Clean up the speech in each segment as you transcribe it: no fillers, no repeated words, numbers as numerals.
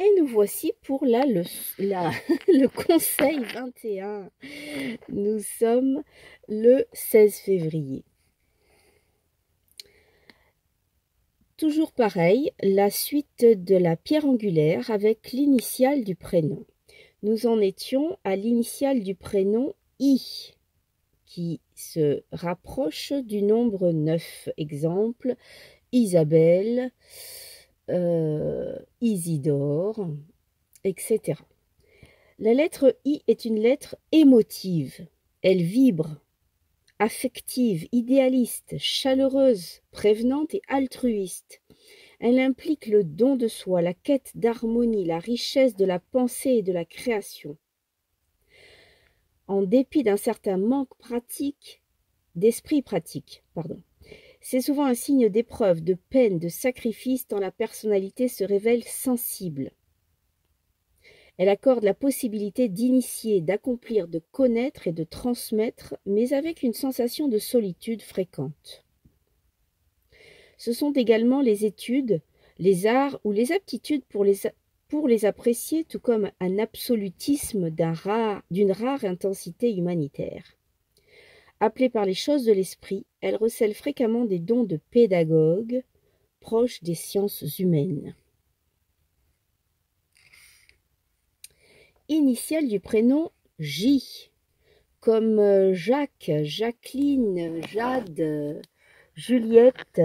Et nous voici pour le conseil 21. Nous sommes le 16 février. Toujours pareil, la suite de la pierre angulaire avec l'initiale du prénom. Nous en étions à l'initiale du prénom I, qui se rapproche du nombre 9. Exemple, Isabelle, Isidore, etc. La lettre I est une lettre émotive. Elle vibre, affective, idéaliste, chaleureuse, prévenante et altruiste. Elle implique le don de soi, la quête d'harmonie, la richesse de la pensée et de la création. En dépit d'un certain manque d'esprit pratique. C'est souvent un signe d'épreuve, de peine, de sacrifice tant la personnalité se révèle sensible. Elle accorde la possibilité d'initier, d'accomplir, de connaître et de transmettre, mais avec une sensation de solitude fréquente. Ce sont également les études, les arts ou les aptitudes pour les apprécier, tout comme un absolutisme d'une rare intensité humanitaire. Appelée par les choses de l'esprit, elle recèle fréquemment des dons de pédagogue, proches des sciences humaines. Initiale du prénom J, comme Jacques, Jacqueline, Jade, Juliette,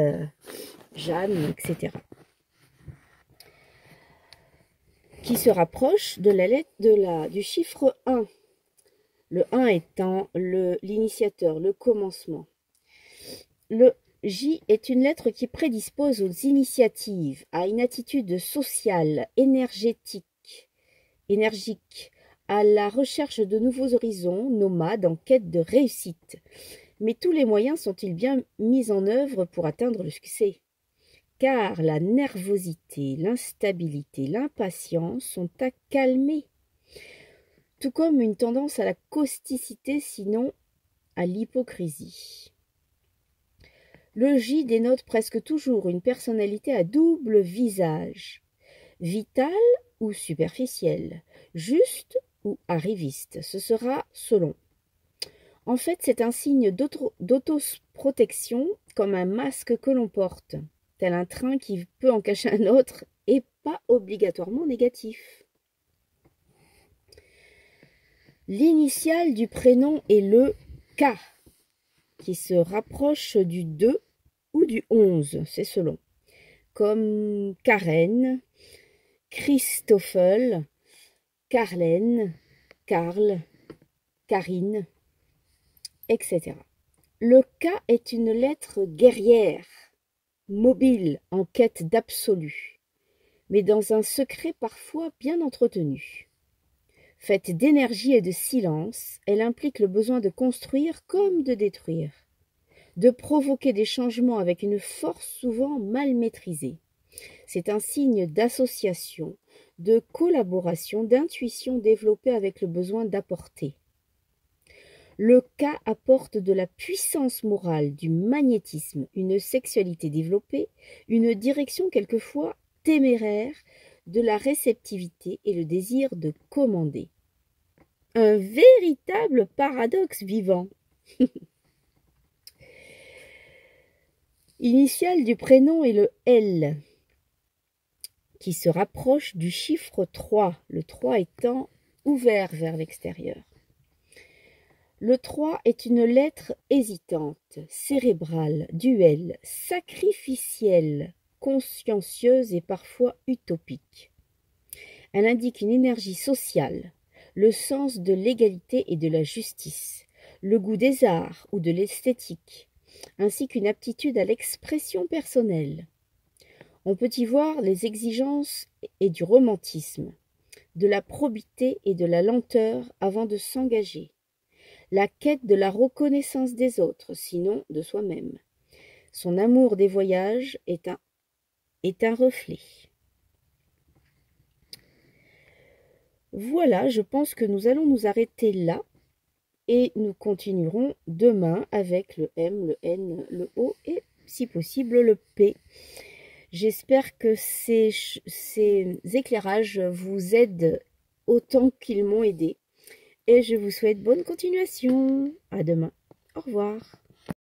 Jeanne, etc. Qui se rapproche de la lettre du chiffre 1. Le 1 étant l'initiateur, le commencement. Le J est une lettre qui prédispose aux initiatives, à une attitude sociale, énergique, à la recherche de nouveaux horizons, nomade en quête de réussite. Mais tous les moyens sont-ils bien mis en œuvre pour atteindre le succès? Car la nervosité, l'instabilité, l'impatience sont à calmer, tout comme une tendance à la causticité, sinon à l'hypocrisie. Le J dénote presque toujours une personnalité à double visage, vital ou superficiel, juste ou arriviste, ce sera selon. En fait, c'est un signe d'autoprotection, comme un masque que l'on porte, tel un train qui peut en cacher un autre, et pas obligatoirement négatif. L'initiale du prénom est le K, qui se rapproche du 2 ou du 11, c'est selon, comme Karen, Christoffel, Carlène, Karl, Karine, etc. Le K est une lettre guerrière, mobile, en quête d'absolu, mais dans un secret parfois bien entretenu. Faite d'énergie et de silence, elle implique le besoin de construire comme de détruire, de provoquer des changements avec une force souvent mal maîtrisée. C'est un signe d'association, de collaboration, d'intuition développée avec le besoin d'apporter. Le K apporte de la puissance morale, du magnétisme, une sexualité développée, une direction quelquefois téméraire, de la réceptivité et le désir de commander. Un véritable paradoxe vivant. Initiale du prénom est le L, qui se rapproche du chiffre 3, le 3 étant ouvert vers l'extérieur. Le 3 est une lettre hésitante, cérébrale, duelle, sacrificielle, consciencieuse et parfois utopique. Elle indique une énergie sociale, le sens de l'égalité et de la justice, le goût des arts ou de l'esthétique, ainsi qu'une aptitude à l'expression personnelle. On peut y voir les exigences et du romantisme, de la probité et de la lenteur avant de s'engager, la quête de la reconnaissance des autres, sinon de soi-même. Son amour des voyages est un reflet. Voilà, je pense que nous allons nous arrêter là et nous continuerons demain avec le M, le N, le O et, si possible, le P. J'espère que ces éclairages vous aident autant qu'ils m'ont aidé. Et je vous souhaite bonne continuation. À demain. Au revoir.